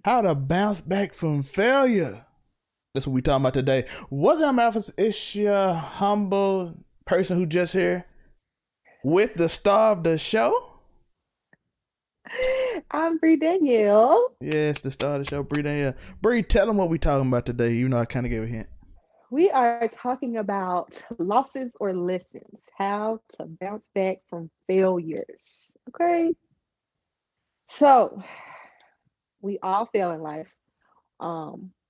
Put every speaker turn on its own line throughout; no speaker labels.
How to bounce back from failure. That's what we talking about today. What's up, Malphus? It's your humble person who just here with the star of the show.
I'm Bree Danielle.
Yes, the star of the show, Bree Danielle. Bree, tell them what we talking about today. You know, I kind of gave a hint.
We are talking about losses or lessons, how to bounce back from failures. Okay. So we all fail in life,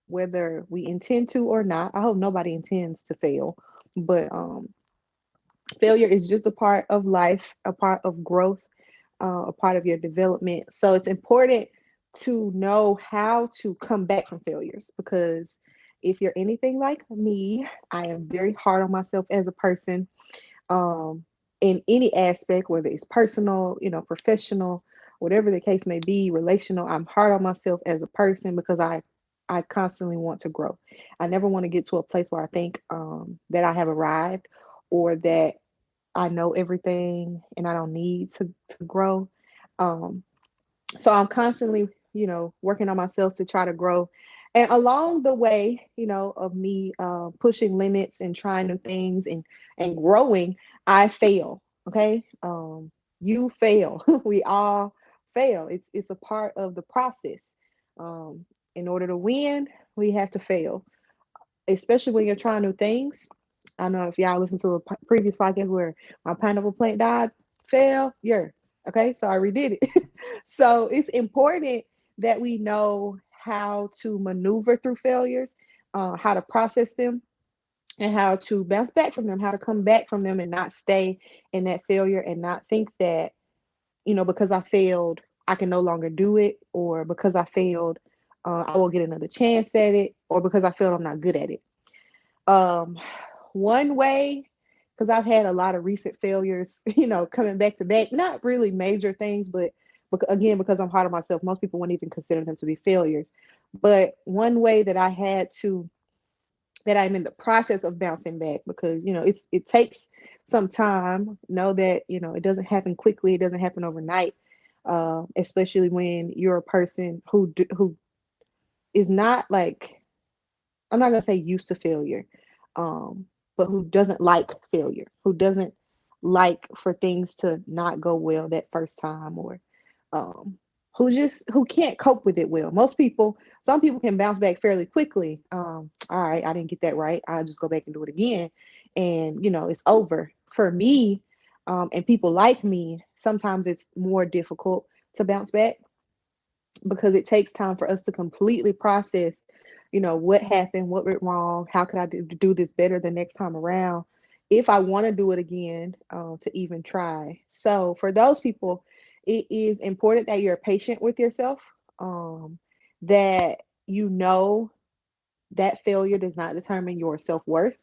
whether we intend to or not. I hope nobody intends to fail, but failure is just a part of life, a part of growth, a part of your development. So it's important to know how to come back from failures because if you're anything like me, I am very hard on myself as a person um, in any aspect, whether it's personal, professional, whatever the case may be, relational. I'm hard on myself as a person because I constantly want to grow. I never want to get to a place where I think that I have arrived or that I know everything and I don't need to grow. Um, so I'm constantly, working on myself to try to grow. And along the way, of me pushing limits and trying new things and growing, I fail. Okay, you fail. We all fail. It's a part of the process. Um, in order to win, we have to fail, especially when you're trying new things. I know if y'all listen to a previous podcast where my pineapple plant died, failure. Okay, so I redid it. So it's important that we know how to maneuver through failures, how to process them, and how to bounce back from them, how to come back from them and not stay in that failure and not think that, because I failed, I can no longer do it, or because I failed, I will get another chance at it, or because I failed, I'm not good at it. Um, One way, because I've had a lot of recent failures, coming back to back, not really major things, but again, because I'm hard on myself, most people wouldn't even consider them to be failures. But one way that I'm in the process of bouncing back because, it takes some time. Know that, it doesn't happen quickly, it doesn't happen overnight, especially when you're a person who is not like, I'm not gonna say used to failure, um, but who doesn't like failure, who doesn't like for things to not go well that first time, or um, who can't cope with it well. Some people can bounce back fairly quickly. All right, I didn't get that right. I'll just go back and do it again, and it's over. For me, and people like me, sometimes it's more difficult to bounce back because it takes time for us to completely process, what happened, what went wrong, how could I do this better the next time around, if I want to do it again, to even try. So for those people, it is important that you're patient with yourself, that you know that failure does not determine your self-worth,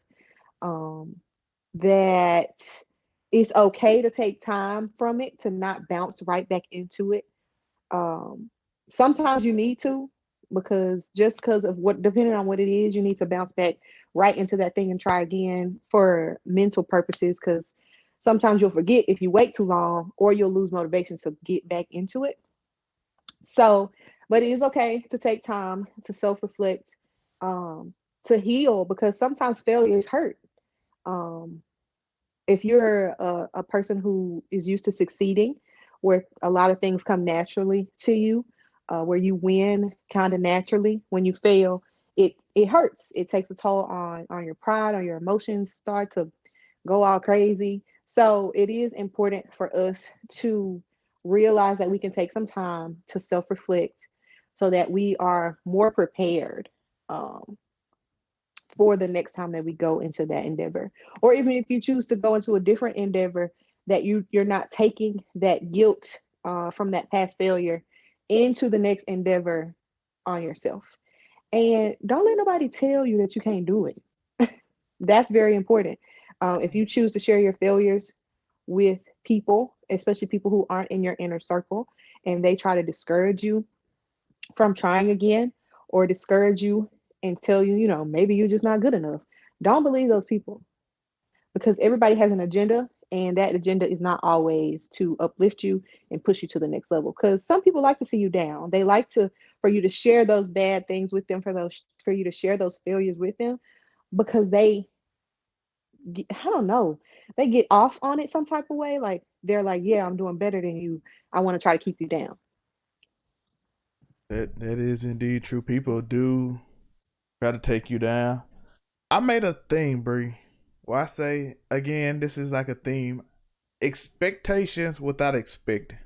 um, that it's okay to take time from it, to not bounce right back into it. um, Sometimes you need to, because just because of what, depending on what it is, you need to bounce back right into that thing and try again for mental purposes. Because sometimes you'll forget if you wait too long, or you'll lose motivation to get back into it. So, but it is okay to take time to self reflect, um, to heal, because sometimes failures hurt. Um, if you're a person who is used to succeeding, where a lot of things come naturally to you, where you win kind of naturally, when you fail, it hurts. It takes a toll on your pride, on your emotions, start to go all crazy. So it is important for us to realize that we can take some time to self reflect so that we are more prepared, um, for the next time that we go into that endeavor. Or even if you choose to go into a different endeavor, that you're not taking that guilt, from that past failure into the next endeavor on yourself. And don't let nobody tell you that you can't do it. That's very important. If you choose to share your failures with people, especially people who aren't in your inner circle, and they try to discourage you from trying again, or discourage you and tell you, maybe you're just not good enough, don't believe those people, because everybody has an agenda. And that agenda is not always to uplift you and push you to the next level. Because some people like to see you down. They like to for you to share those bad things with them, for you to share those failures with them, because I don't know, they get off on it some type of way. Like they're like, yeah, I'm doing better than you. I want to try to keep you down.
That is indeed true. People do try to take you down. I made a theme, Bree. Well, I say again, this is like a theme: expectations without expecting.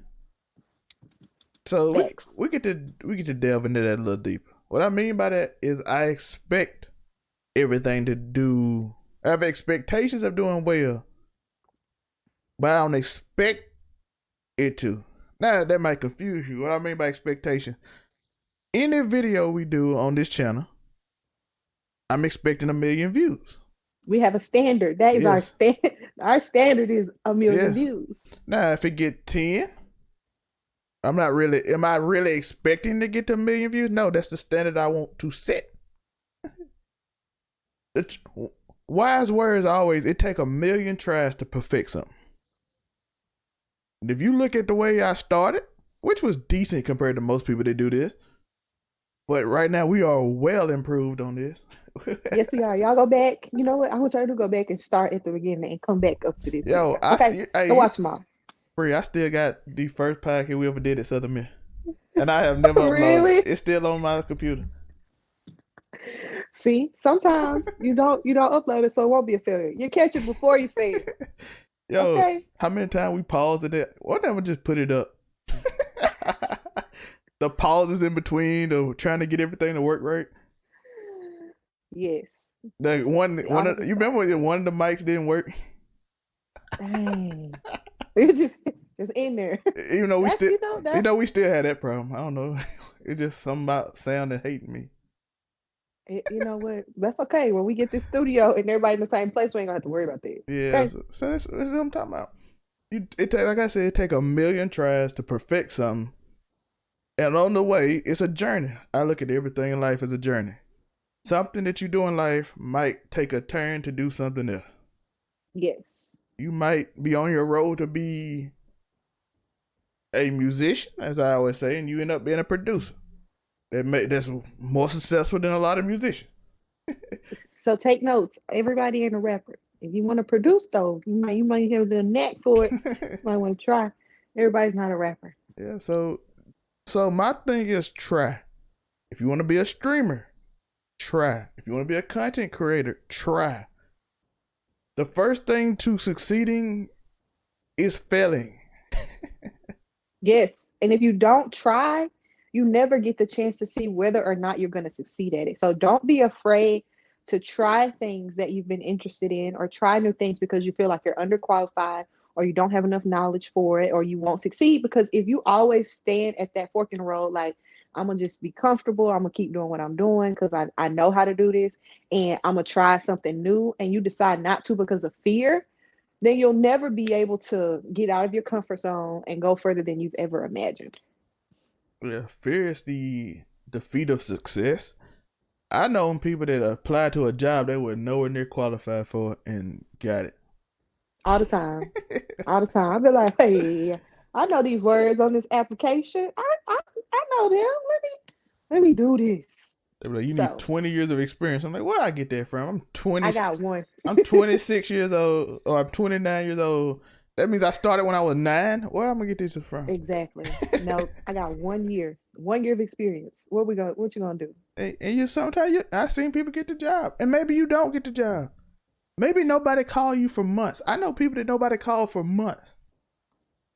So
Facts.
we get to delve into that a little deeper. What I mean by that is I expect everything to do. I have expectations of doing well, but I don't expect it to. Now that might confuse you. What I mean by expectation: any video we do on this channel, I'm expecting 1 million views.
We have a standard. That is our
Yes.
standard. Our standard is 1 million
Yes.
views.
Now if it get 10, I'm not really. Am I really expecting to get to 1 million views? No, that's the standard I want to set. The wise words always: it take 1 million tries to perfect something. And if you look at the way I started, which was decent compared to most people that do this, but right now we are well improved on this.
Yes, we are. Y'all go back. You know what? I want y'all to go back and start at the beginning and come back up to this
Yo,
video. Okay, go watch them all.
Bree, I still got the first podcast we ever did at Southern Miss, and I have never uploaded it.
Really?
It's still on my computer.
See, sometimes you don't upload it, so it won't be a failure. You catch it before you fail.
Yo,
Okay.
how many times we paused it? Why never just put it up? The pauses in between of trying to get everything to work right.
Yes.
The you remember when one of the mics didn't work?
Dang. It's just in there.
Even though we
That's,
still,
you know, that's
we still had that problem. I don't know. It's just something about sound that hating me.
you know what? That's okay. When we get this studio and everybody in the same place, we ain't gonna have to worry about that.
Yeah,
Okay.
so that's what I'm talking about. Like I said, it take 1 million tries to perfect something, and on the way, it's a journey. I look at everything in life as a journey. Something that you do in life might take a turn to do something else.
Yes.
You might be on your road to be a musician, as I always say, and you end up being a producer. That's more successful than a lot of musicians.
So take notes. Everybody ain't a rapper. If you want to produce those, you might have the knack for it. You might want to try. Everybody's not a rapper.
Yeah, so my thing is try. If you want to be a streamer, try. If you want to be a content creator, try. The first thing to succeeding is failing.
Yes. And if you don't try, you never get the chance to see whether or not you're going to succeed at it. So don't be afraid to try things that you've been interested in, or try new things because you feel like you're underqualified, or you don't have enough knowledge for it, or you won't succeed. Because if you always stand at that fork in the road, like, I'm going to just be comfortable, I'm going to keep doing what I'm doing because I know how to do this, and I'm going to try something new, and you decide not to because of fear, then you'll never be able to get out of your comfort zone and go further than you've ever imagined.
Yeah, fear is the defeat of success. I know people that applied to a job they were nowhere near qualified for and got it.
All the time. All the time. I'll be like, hey, I know these words on this application. I know them. Let me do this.
They were like, you need
So
20 years of experience. I'm like, where I get that from?
I got one.
I'm 26 years old, or I'm 29 years old. That means I started when I was 9. Where am I gonna get this from?
Exactly. No, I got 1 year. 1 year of experience. What you gonna do?
And you sometimes I seen people get the job, and maybe you don't get the job. Maybe nobody call you for months. I know people that nobody called for months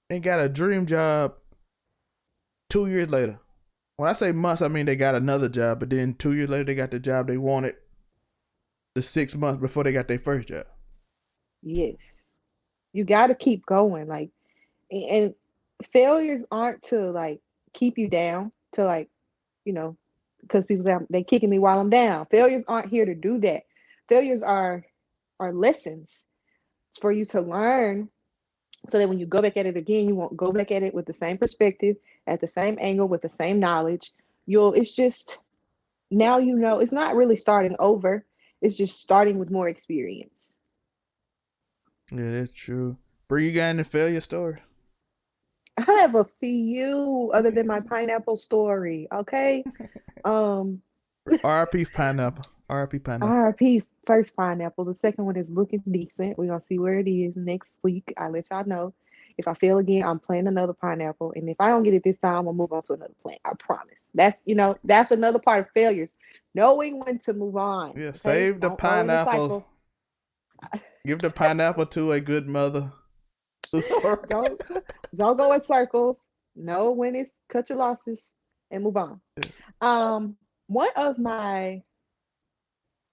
and got a dream job 2 years later. When I say months, I mean they got another job, but then 2 years later they got the job they wanted the 6 months before they got their first job.
Yes. You gotta keep going. Like, and failures aren't to like keep you down, to like, you know, because people say they kicking me while I'm down. Failures aren't here to do that. Failures are lessons for you to learn, so that when you go back at it again, you won't go back at it with the same perspective, at the same angle, with the same knowledge. It's just, now you know, it's not really starting over. It's just starting with more experience.
Yeah, that's true. Bree, you got any failure story?
I have a few other than my pineapple story. Okay. Um,
R.I.P. Pineapple. R.I.P. Pineapple.
RP first pineapple. The second one is looking decent. We're gonna see where it is next week. I'll let y'all know. If I fail again, I'm planting another pineapple. And if I don't get it this time, I'll move on to another plant. I promise. That's another part of failures. Knowing when to move on.
Yeah,
Okay.
save the
Don't go in the
pineapples.
cycle.
Give the pineapple to a good mother.
Don't don't go in circles. Know when it's cut your losses and move on. One of my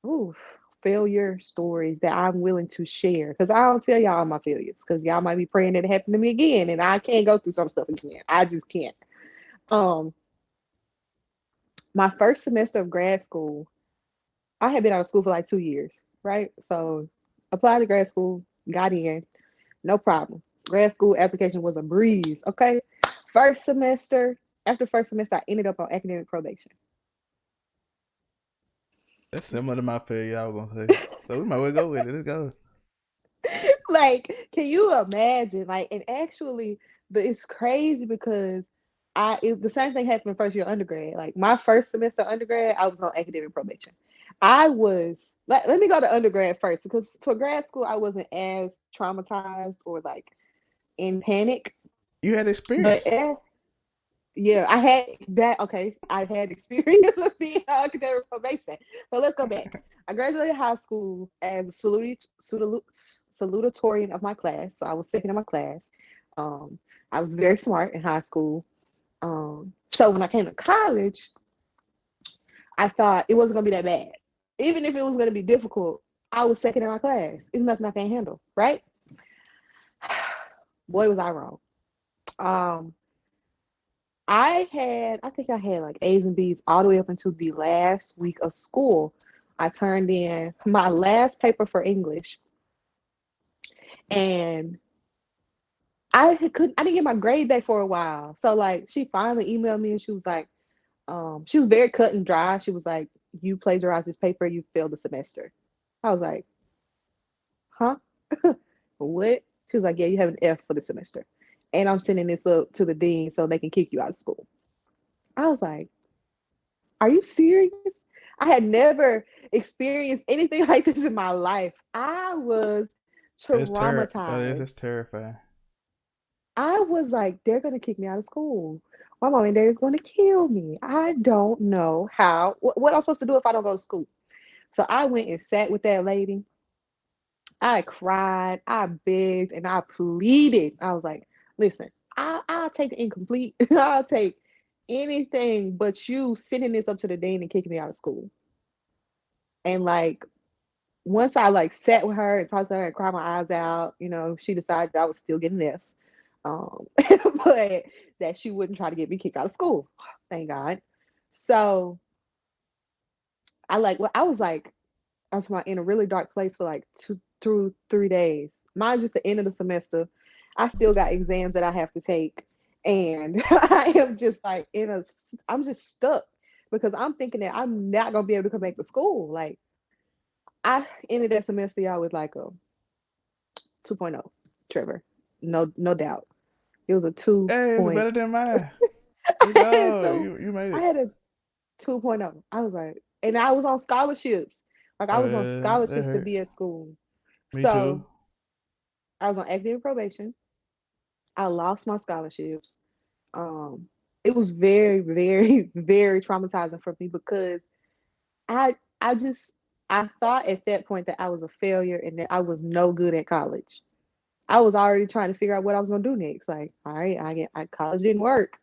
ooh, failure stories that I'm willing to share, because I don't tell y'all my failures, because y'all might be praying that it happened to me again, and I can't go through some stuff again. I just can't. Um, my first semester of grad school, I had been out of school for like 2 years, right? So applied to grad school, got in, no problem. Grad school application was a breeze. Okay. First semester, after first semester, I ended up on academic probation.
That's similar to my failure, I was gonna say. So we might well go with it. Let's go.
Like, can you imagine? Like, and actually, it's crazy because the same thing happened first year undergrad. Like my first semester undergrad, I was on academic probation. Let me go to undergrad first, because for grad school I wasn't as traumatized or like in panic.
You had
But
experience.
yeah, I had that. Okay, I had experience of being on academic probation. So let's go back. I graduated high school as a salutatorian of my class. So I was second in my class. Um, I was very smart in high school. So when I came to college, I thought it wasn't gonna be that bad. Even if it was gonna be difficult, I was second in my class. It's nothing I can't handle, right? Boy, was I wrong. Um, I think I had like A's and B's all the way up until the last week of school. I turned in my last paper for English, and I didn't get my grade back for a while. So like she finally emailed me and she was like, she was very cut and dry. She was like, "You plagiarized this paper, you failed the semester." I was like, "Huh? What?" She was like, "Yeah, you have an F for the semester. And I'm sending this up to the dean so they can kick you out of school." I was like, "Are you serious?" I had never experienced anything like this in my life. I was
It's
traumatized.
just terrifying.
I was like, they're gonna kick me out of school. My mom and dad is gonna kill me. I don't know what I'm supposed to do if I don't go to school. So I went and sat with that lady. I cried, I begged, and I pleaded. I was like, listen, I'll take the incomplete. I'll take anything but you sending this up to the dean and kicking me out of school. And like once I like sat with her and talked to her and cried my eyes out, she decided I was still getting F. Um, but that she wouldn't try to get me kicked out of school. Thank God. So I was like, I was in a really dark place for like 2 through 3 days. Mind just the end of the semester. I still got exams that I have to take. And I am just like I'm just stuck because I'm thinking that I'm not going to be able to come back to school. Like, I ended that semester, y'all, with like a 2.0, Trevor. No, no doubt. It was a 2
Hey, it's
point.
better than mine. Let's
I had a
go.
two.
You made
I
it.
had a 2.0. I was like, and I was on scholarships. Like I was on
That
scholarships to
hurt.
be at school.
Me too.
So I was on academic probation. I lost my scholarships. Um, it was very, very, very traumatizing for me because I just I thought at that point that I was a failure and that I was no good at college. I was already trying to figure out what I was gonna do next. Like, all right, college didn't work.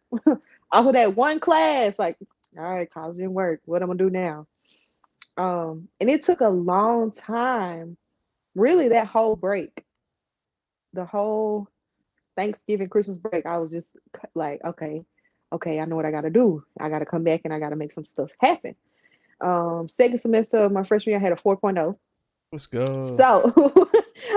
Off of that one class, like, all right, college didn't work. What am I gonna do now? And it took a long time. Really, that whole break, the whole Thanksgiving, Christmas break, I was just like, okay, I know what I gotta do. I gotta come back and I gotta make some stuff happen. Second semester of my freshman year, I had a 4.0.
Let's go.
So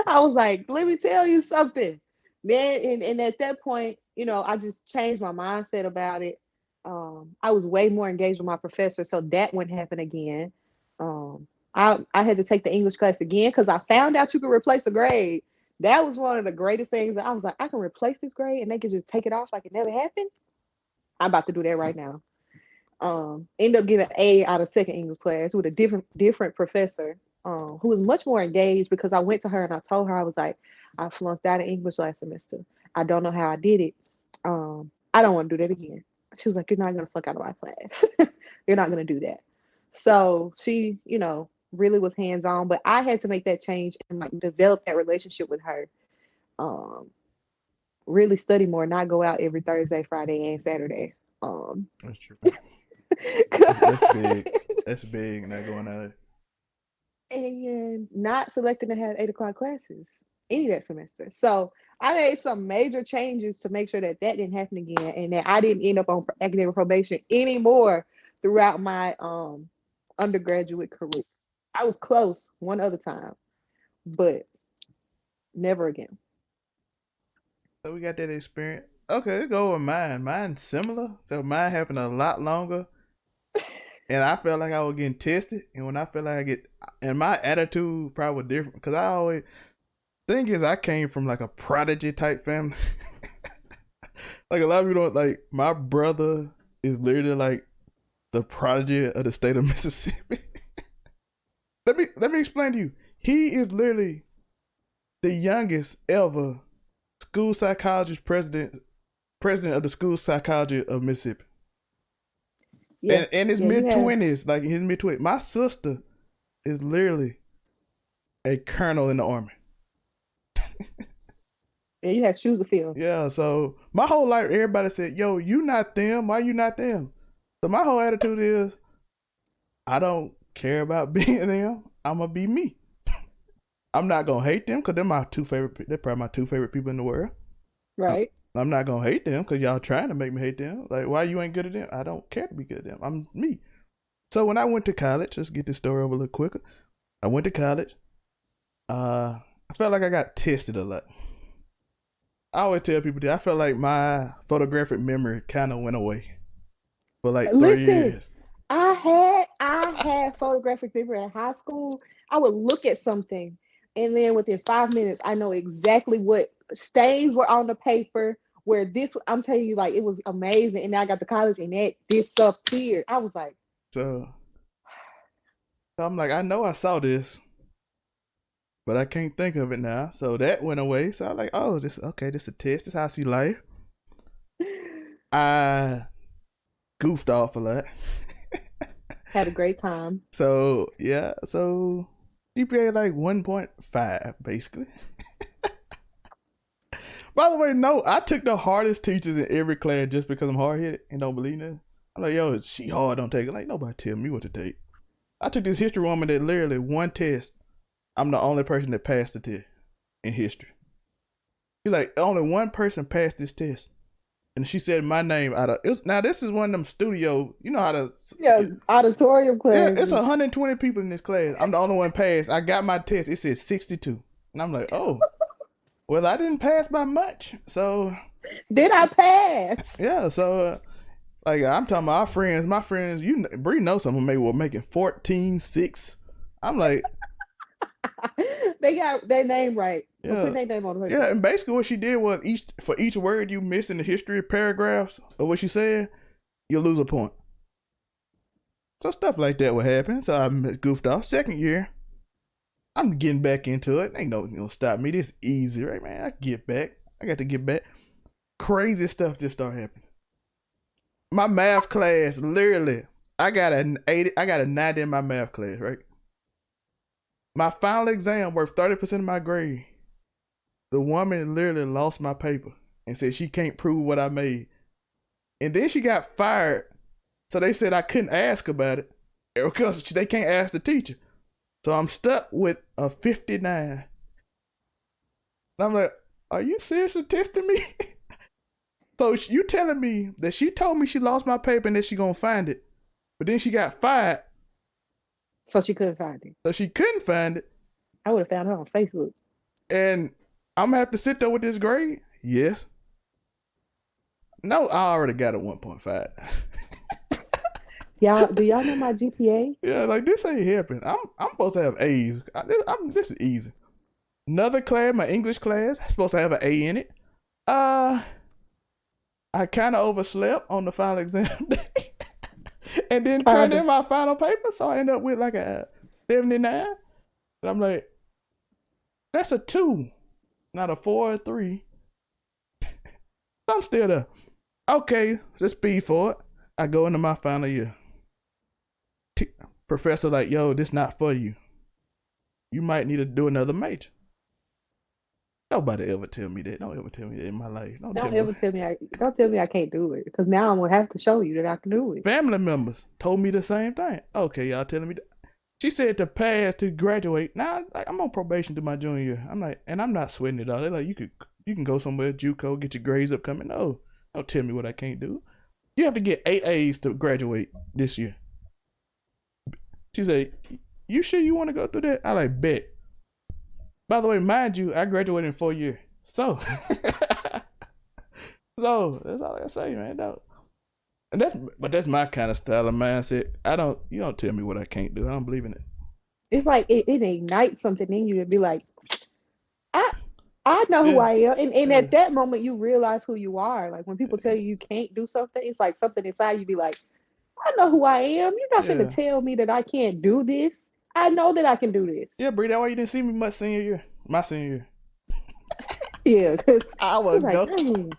I was like, let me tell you something. Then and at that point, I just changed my mindset about it. I was way more engaged with my professor, so that wouldn't happen again. Um, I had to take the English class again because I found out you could replace a grade. That was one of the greatest things that I was like, I can replace this grade and they can just take it off like it never happened. I'm about to do that right now. End up getting an A out of second English class with a different professor, who was much more engaged because I went to her and I told her I was like, I flunked out of English last semester. I don't know how I did it. I don't want to do that again. She was like, you're not gonna flunk out of my class. You're not gonna do that. So she, really was hands on, but I had to make that change and like develop that relationship with her. Um, really study more, not go out every Thursday, Friday, and Saturday. Um,
That's true. That's big. That's big. Not going out.
and not selecting to have 8 o'clock classes any of that semester. So I made some major changes to make sure that that didn't happen again, and that I didn't end up on academic probation anymore throughout my undergraduate career. I was close one other time, but never again.
So we got that experience. Okay, let's go with mine. Mine's similar. So mine happened a lot longer. And I felt like I was getting tested. And when I felt like and my attitude probably was different. Because thing is, I came from like a prodigy type family. Like a lot of people don't, like, my brother is literally like the prodigy of the state of Mississippi. Let me explain to you. He is literally the youngest ever school psychologist president of the school psychology of Mississippi.
Yeah,
And his
yeah, you have.
mid-20s, like his mid-20s. My sister is literally a colonel in the army.
Yeah, you have shoes to fill.
Yeah, so my whole life, everybody said, yo, you not them. Why you not them? So my whole attitude is, I don't care about being them. I'm going to be me. I'm not going to hate them because they're probably my two favorite people in the world.
Right.
I'm not going to hate them because y'all trying to make me hate them. Like, why you ain't good at them? I don't care to be good at them. I'm me. So when I went to college, let's get this story over a little quicker. I went to college. I felt like I got tested a lot. I always tell people that I felt like my photographic memory kind of went away for like 3
Listen,
years.
I had photographic memory in high school. I would look at something, and then within 5 minutes, I know exactly what stains were on the paper. Where this, I'm telling you, like it was amazing. And then I got to college, and that disappeared. I was like,
So I'm like, I know I saw this, but I can't think of it now. So that went away. So I'm like, oh, this a test. This is how I see life. I goofed off a lot.
had a great time.
So yeah, so GPA like 1.5 basically. By the way, no, I took the hardest teachers in every class just because I'm hard headed and don't believe that. I'm like, yo, she hard, don't take it. Like, nobody tell me what to take. I took this history woman that literally one test, I'm the only person that passed the test in history. He's like, only one person passed this test. And she said my name out of now this is one of them studio, you know how to
Auditorium
yeah,
class.
it's 120 people in this class. I'm the only one passed. I got my test. It said 62. And I'm like, oh, well, I didn't pass by much. So
Did I pass?
yeah, so like I'm talking about my friends, Bree knows some of them were making 14.6. I'm like,
They got their name right.
yeah,
Put their name on the paper.
yeah, and basically what she did was for each word you miss in the history paragraphs of what she said, you lose a point. So stuff like that would happen. So I goofed off. Second year, I'm getting back into it. Ain't no gonna stop me. This easy, right, man? I get back. I got to get back. Crazy stuff just started happening. My math class, literally, I got an 80. I got a 90 in my math class, right? My final exam worth 30% of my grade. The woman literally lost my paper and said she can't prove what I made. And then she got fired. So they said I couldn't ask about it because they can't ask the teacher. So I'm stuck with a 59. And I'm like, are you seriously testing me? So you telling me that she told me she lost my paper and that she gonna find it, but then she got fired.
So she couldn't find it.
So she couldn't find it.
I would have found her on Facebook.
And I'm gonna have to sit there with this grade? Yes. No, I already got a 1.5.
Do y'all know my GPA?
Yeah, like this ain't helping. I'm supposed to have A's. This is easy. Another class, my English class, supposed to have an A in it. I kind of overslept on the final exam day and didn't turn
Kinda.
in my final paper, so I ended up with like a 79. And I'm like, that's a 2, not a 4 or 3. I'm still there. Okay, let's speed for it. I go into my final year. Professor like, yo, this not for you. You might need to do another major. Nobody ever tell me that. Don't ever tell me that in my life.
Don't ever tell me I can't do it, because now I'm gonna have to show you that I can do it.
Family members told me the same thing. Okay, y'all telling me that. She said to pass to graduate. Now, like, I'm on probation to my junior year. I'm like, and I'm not sweating it all. They're like, you can go somewhere, JUCO, get your grades up coming. No, don't tell me what I can't do. You have to get 8 A's to graduate this year. She said, you sure you want to go through that? I like, bet. By the way, mind you, I graduated in 4 years. So, so that's all I gotta say, man. No. And that's my kind of style of mindset. You don't tell me what I can't do. I don't believe in it.
It's like it ignites something in you to be like, I know who I am. And at that moment you realize who you are. Like when people tell you can't do something, it's like something inside you be like, I know who I am. You're not gonna tell me that I can't do this. I know that I can do this.
Yeah, Bree, that's why you didn't see me much senior year. My senior year.
Yeah, because
I was
like,
going.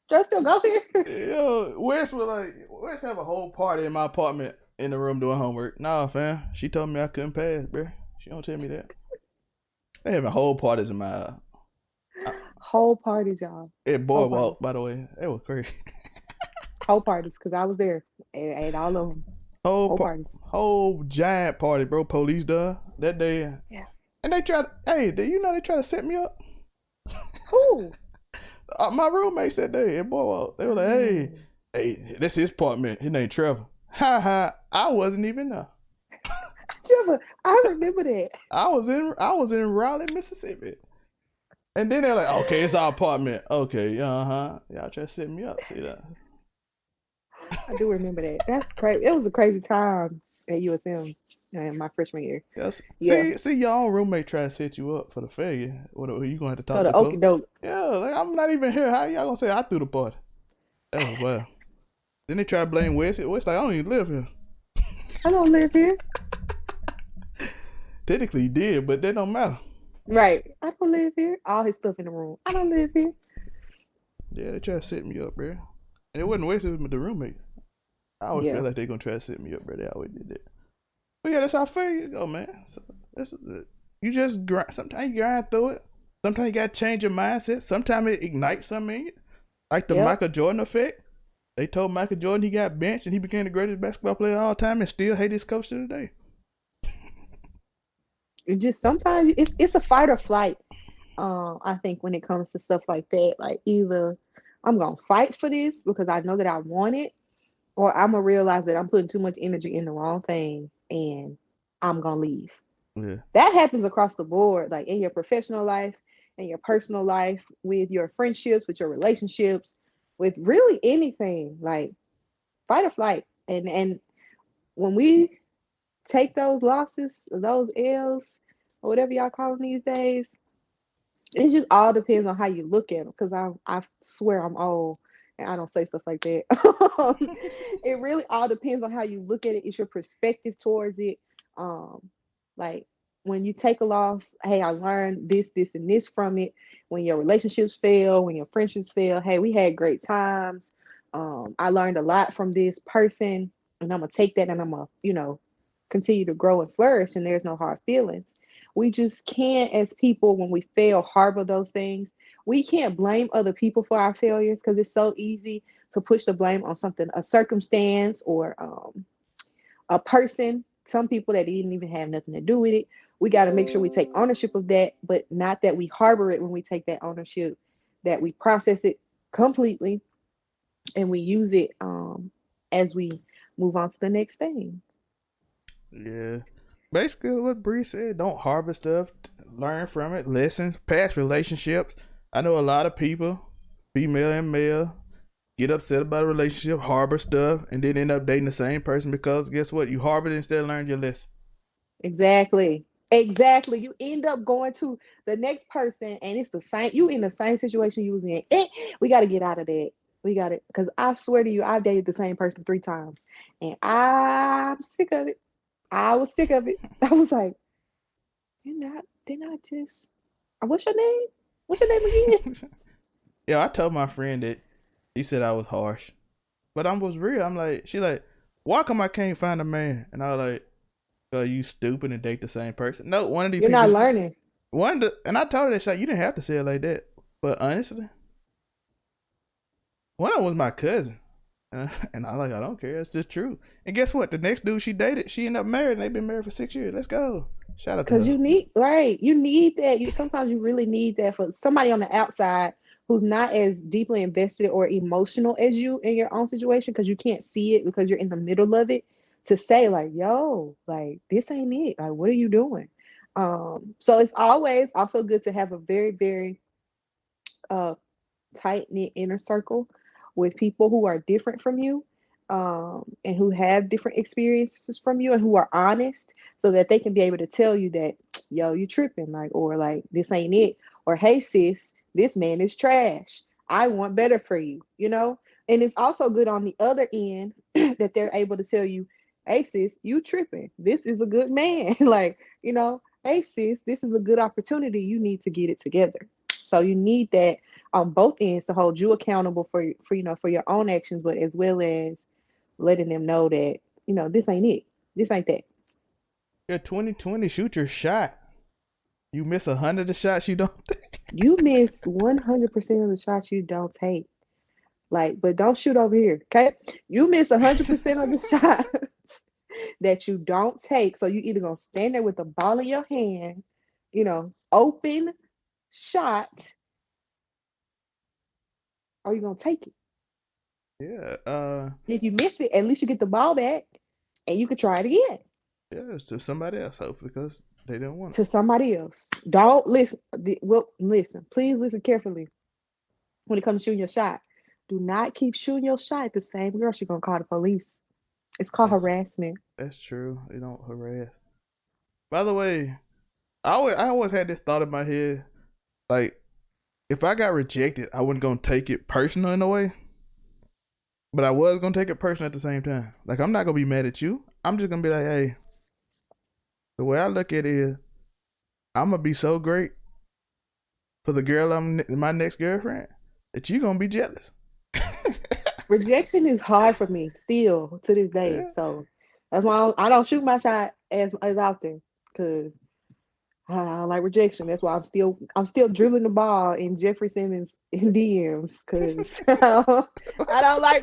do I still go here?
Yo, Wes have a whole party in my apartment in the room doing homework. Nah, fam. She told me I couldn't pass, bro. She don't tell me that. They having whole parties in my
whole parties, y'all.
At Boardwalk, by the way. It was crazy.
Whole parties, because I was there at all of them. Whole parties.
Whole giant party, bro. Police done that day.
Yeah.
And they tried, hey, do you know they tried to set me up?
Who?
My roommates that day at Boardwalk. They were like, hey, that's his apartment. His name Trevor. Ha ha. I wasn't even there.
Trevor, I remember that.
I was in Raleigh, Mississippi. And then they're like, okay, it's our apartment. Okay, y'all try to set me up. See that?
I do remember that. That's crazy. It was a crazy time at USM in my freshman year.
Yes. Yeah. See, your own roommate try to set you up for the failure. What you gonna have to talk to?
The okie doke.
Yeah, like, I'm not even here. How y'all gonna say I threw the party? Oh well. Then they try to blame Wes. Wes like, I don't even live here.
I don't live here.
Technically he did, but that don't matter.
Right. I don't live here. All his stuff in the room. I don't live here.
Yeah, they try to set me up, bro. And it wasn't Wes, it was the roommate. I always feel like they gonna try to set me up, bro. They always did that. But yeah, that's how failure go, man. So you just grind. Sometimes you grind through it. Sometimes you gotta change your mindset. Sometimes it ignites something in you. Like the Michael Jordan effect. They told Michael Jordan he got benched and he became the greatest basketball player of all time and still hate his coach to today.
It just sometimes it's a fight or flight. I think when it comes to stuff like that, like either I'm gonna fight for this because I know that I want it, or I'm gonna realize that I'm putting too much energy in the wrong thing and I'm gonna leave.
Yeah.
That happens across the board, like in your professional life, in your personal life, with your friendships, with your relationships, with really anything. Like fight or flight. And when we take those losses, those L's, or whatever y'all call them these days, it just all depends on how you look at them. Because I swear I'm old and I don't say stuff like that. It really all depends on how you look at it. It's your perspective towards it. Like when you take a loss, hey, I learned this, and this from it. When your relationships fail, when your friendships fail, hey, we had great times. I learned a lot from this person, and I'm gonna take that and I'm gonna, continue to grow and flourish, and there's no hard feelings. We just can't, as people, when we fail, harbor those things. We can't blame other people for our failures because it's so easy to push the blame on something, a circumstance or a person, some people that didn't even have nothing to do with it. We got to make sure we take ownership of that, but not that we harbor it when we take that ownership, that we process it completely and we use it as we move on to the next thing.
Yeah. Basically what Bree said, don't harbor stuff, learn from it, lessons, past relationships. I know a lot of people, female and male, get upset about a relationship, harbor stuff, and then end up dating the same person because guess what? You harbored instead of learned your lesson.
Exactly. Exactly. You end up going to the next person and it's the same, you in the same situation you was in. We gotta get out of that. We got it. Because I swear to you, I've dated the same person 3 times. And I'm sick of it. I was sick of it. I was like, didn't I just what's your name? What's your name again?
Yeah, I told my friend that he said I was harsh, but I was real. I'm like, she like, why come I can't find a man? And I was like, oh, you stupid and date the same person. No, one of these
You're
people,
not learning.
and I told her that shit. You didn't have to say it like that, but honestly, one of them was my cousin. And I like, I don't care. It's just true. And guess what? The next dude she dated, she ended up married, and they've been married for 6 years. Let's go. Shout out to
Because
her.
you need, right, you need that. You sometimes you really need that for somebody on the outside who's not as deeply invested or emotional as you in your own situation because you can't see it because you're in the middle of it to say like, yo, like this ain't it. Like, what are you doing? So it's always also good to have a very, very uh tight knit inner circle with people who are different from you, and who have different experiences from you and who are honest so that they can be able to tell you that, yo, you tripping, like, or like, this ain't it, or hey, sis, this man is trash. I want better for you. And it's also good on the other end that they're able to tell you, hey, sis, you tripping. This is a good man. Like, hey, sis, this is a good opportunity. You need to get it together. So you need that on both ends to hold you accountable for your own actions, but as well as letting them know that this ain't it, this ain't that.
Yeah, 2020, shoot your shot. You miss 100 of shots you don't take.
You miss 100% of the shots you don't take, like, but don't shoot over here, okay? You miss 100% of the shots that you don't take, so you either gonna stand there with the ball in your hand, open shot, or you gonna take it.
Yeah,
And if you miss it, at least you get the ball back and you can try it again.
yeah, it's to somebody else, hopefully, because they don't want
To somebody else. Don't listen. Well, listen. Please listen carefully when it comes to shooting your shot. Do not keep shooting your shot at the same girl. She's gonna call the police. It's called
it.
harassment.
That's true. They don't harass. By the way, I always had this thought in my head, like, if I got rejected, I wasn't gonna take it personal in a way, but I was gonna take it personal at the same time. Like, I'm not gonna be mad at you. I'm just gonna be like, hey, the way I look at it is, I'm gonna be so great for the girl I'm my next girlfriend that you gonna be jealous.
Rejection is hard for me still to this day.
Yeah.
So that's why I don't shoot my shot as often because I don't like rejection. That's why I'm still dribbling the ball in Jeffrey Simmons in DMs because I don't like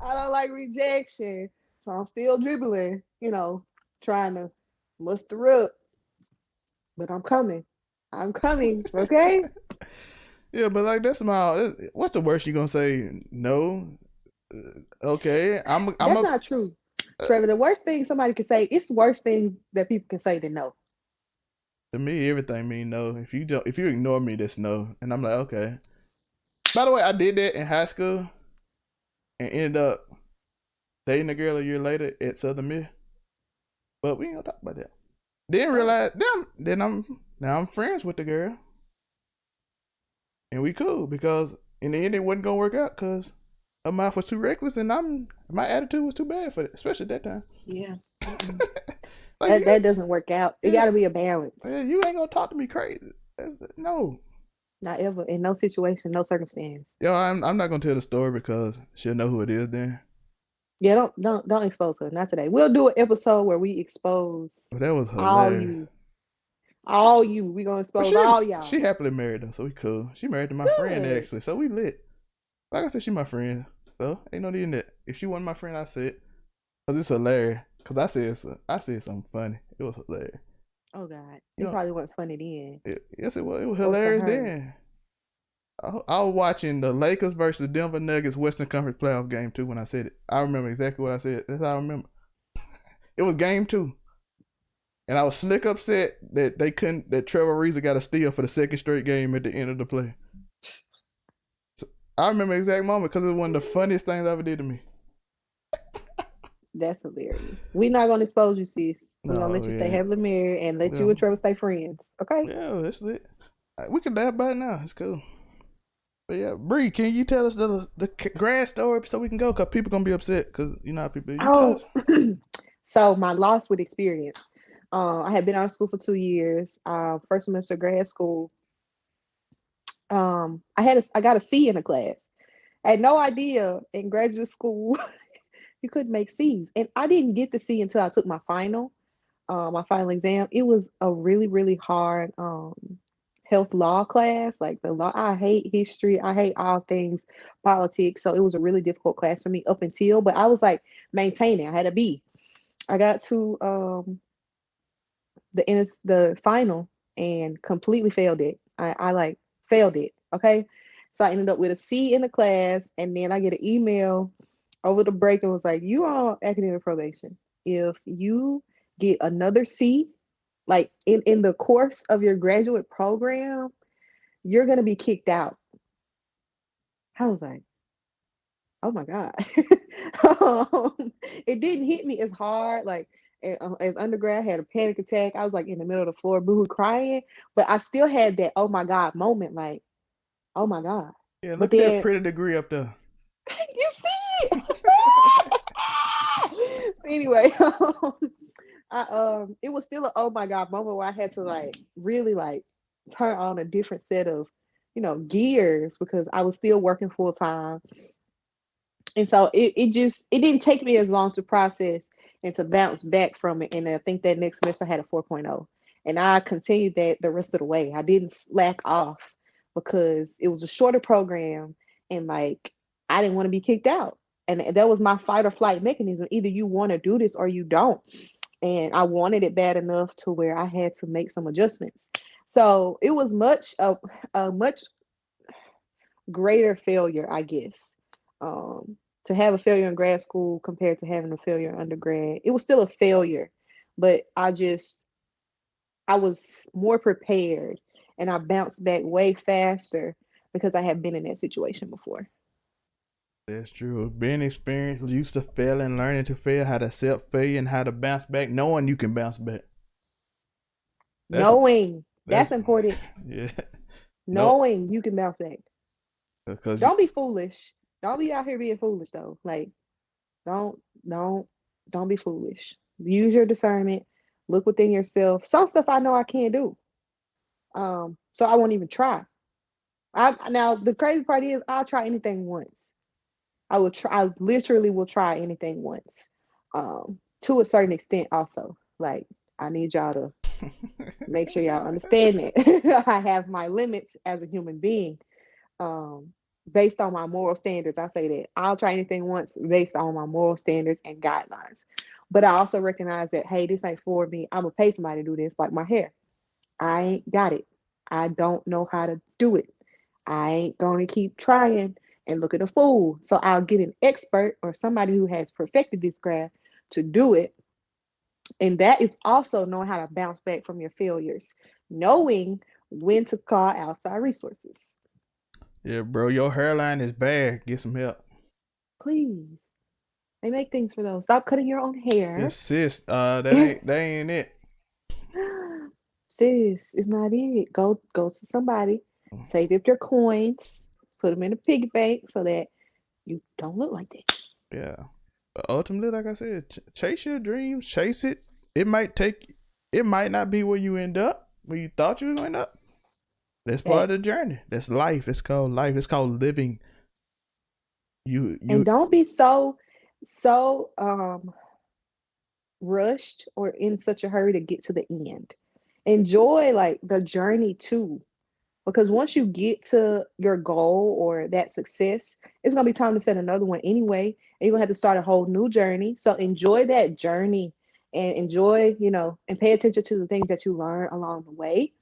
I don't like rejection. So I'm still dribbling, trying to muster up. But I'm coming. I'm coming. Okay.
Yeah, but like that's my. What's the worst you gonna say? No. Okay, I'm
That's
a.
not true. Trevor, the worst thing somebody can say, it's the worst thing that people can say to no.
To me, everything mean no. If you ignore me, that's no. And I'm like, okay. By the way, I did that in high school and ended up dating a girl a year later at Southern Miss. But we ain't gonna talk about that. Then
Oh,
realize, then I'm friends with the girl, and we cool because in the end it wasn't gonna work out because her mouth was too reckless and my attitude was too bad for it, especially at that time.
yeah. Mm-mm.
Like
That
you,
that doesn't work out. It
yeah,
got to be a balance.
yeah, you ain't gonna talk to me crazy. No,
Not ever, in no situation, no circumstance.
yo, I'm not gonna tell the story because she'll know who it is then.
Yeah, don't expose her. Not today. We'll do an episode where we expose
But that was
all
hilarious.
you, all you. We gonna
But
expose
she
all
she
y'all.
happily married though, so we cool. She married to my friend
Good.
actually, so we lit. Like I said, she my friend, so ain't no need in that. If she wasn't my friend, I said, cause it's hilarious. Cause I said something funny. It was hilarious.
Oh God,
You
it
know,
probably wasn't funny then,
yes, it was. It was
or to
hilarious
her.
then. I was watching the Lakers versus Denver Nuggets Western Conference playoff game too when I said it. I remember exactly what I said. That's how I remember. It was game two. And I was slick upset that that Trevor Ariza got a steal for the second straight game at the end of the play. So I remember the exact moment because it was one of the funniest things I ever did to me.
That's hilarious. We're not gonna expose you, sis. We're gonna
No,
let you stay
yeah,
happily married and let you
yeah,
and Trevor stay friends. Okay?
yeah. That's it. We can laugh about it now. It's cool. But yeah, Bree, can you tell us the grass story so we can go? Cause people gonna be upset. Cause you know how people. You tell
Oh,
us.
so my loss with experience. I had been out of school for 2 years. First semester of grad school. I got a C in a class. I had no idea in graduate school you couldn't make C's, and I didn't get the C until I took my final exam. It was a really really hard health law class. Like the law, I hate history. I hate all things politics. So it was a really difficult class for me up until. But I was like maintaining. I had a B. I got to the final and completely failed it. I like failed it. Okay. So I ended up with a C in the class, and then I get an email over the break and was like, "You are on academic probation. If you get another C, like in the course of your graduate program, you're gonna be kicked out." I was like, "Oh my god!" It didn't hit me as hard. Like as undergrad, I had a panic attack. I was like in the middle of the floor, boohoo, crying. But I still had that "oh my god" moment. Like, "Oh my god!"
Yeah,
But
look at that
then
pretty degree up there.
you see it. Anyway, it was still an "oh my god" moment where I had to like really like turn on a different set of gears because I was still working full time, and so it didn't take me as long to process and to bounce back from it. And I think that next semester I had a 4.0, and I continued that the rest of the way. I didn't slack off because it was a shorter program, and like I didn't want to be kicked out. And that was my fight or flight mechanism. Either you want to do this or you don't. And I wanted it bad enough to where I had to make some adjustments. So it was a much greater failure, I guess. To have a failure in grad school compared to having a failure in undergrad, it was still a failure, but I was more prepared and I bounced back way faster because I had been in that situation before.
That's true. Being experienced, used to fail and learning to fail, how to accept failure and how to bounce back, knowing you can bounce back. That's
Knowing that's
that's
important.
yeah. No,
Knowing you can bounce back.
because
Don't be foolish. Don't be out here being foolish though. Like don't don't don't be foolish. Use your discernment. Look within yourself. Some stuff I know I can't do. So I won't even try. I now the crazy part is I'll try anything once. I will try. I literally will try anything once. To a certain extent, also. Like I need y'all to make sure y'all understand that I have my limits as a human being. Um, Based on my moral standards, I say that I'll try anything once based on my moral standards and guidelines. But I also recognize that hey, this ain't for me. I'm gonna pay somebody to do this, like my hair. I ain't got it. I don't know how to do it. I ain't gonna keep trying and look at a fool. So I'll get an expert or somebody who has perfected this craft to do it. And that is also knowing how to bounce back from your failures, knowing when to call outside resources.
yeah, bro, your hairline is bad. Get some help.
Please, they make things for those. Stop cutting your own
Yeah,
hair.
sis, that ain't it.
Sis, it's not it. Go to somebody, save up your coins, put them in a piggy bank so that you don't look like that.
Yeah, but ultimately, like I said, chase your dreams, chase it. It might take, it might not be where you end up, where you thought you was going to end up. That's part of the
Facts.
journey. That's life. It's called life. It's called living.
And
You
don't be so rushed or in such a hurry to get to the end. Enjoy like the journey too. Because once you get to your goal or that success, it's gonna be time to set another one anyway. And you're gonna have to start a whole new journey. So enjoy that journey and enjoy, and pay attention to the things that you learn along the way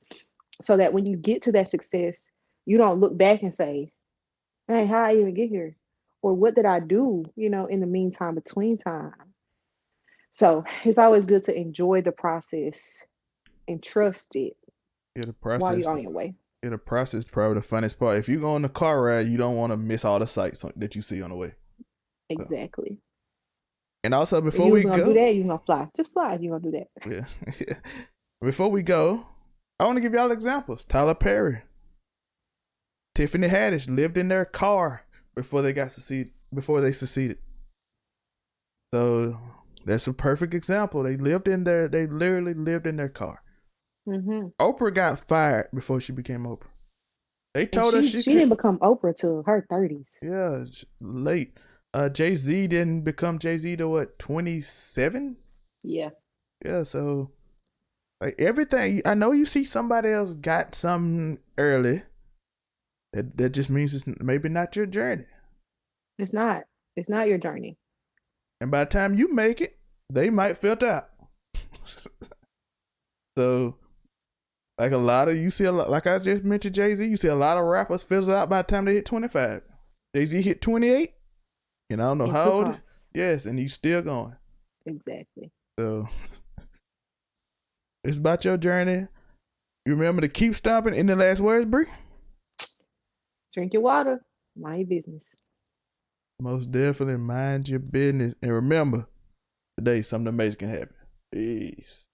so that when you get to that success, you don't look back and say, hey, how I even get here? Or what did I do, in the meantime, between time? So it's always good to enjoy the process and trust it
the
while you're
process.
on your way.
Yeah, the process is probably the funnest part. If you go on the car ride, you don't want to miss all the sights that you see on the way. So,
Exactly.
And also,
If
before
you was
we
gonna do
go,
that, you gonna fly. Just fly if you gonna do that.
yeah, before we go, I want to give y'all examples. Tyler Perry, Tiffany Haddish lived in their car before they got succeed. Before they succeeded. So that's a perfect example. They lived in their. They literally lived in their car.
Hmm.
Oprah got fired before she became Oprah. They
And
told her
she
she
she
could.
didn't become Oprah till her 30s.
Yeah, late. Jay-Z didn't become Jay-Z to what, 27?
Yeah.
Yeah, so like everything. I know you see somebody else got something early. That just means it's maybe not your journey.
It's not. It's not your journey.
And by the time you make it, they might filter out. So like a lot of you see a lot, like I just mentioned Jay-Z, you see a lot of rappers fizzle out by the time they hit 25. Jay-Z hit 28, and I don't know
It
how
took
old.
off.
Yes, and he's still going.
Exactly.
So it's about your journey. You remember to keep stomping. In the last words, Bree?
Drink your water. Mind your business.
Most definitely mind your business. And remember, today something amazing can happen. Peace.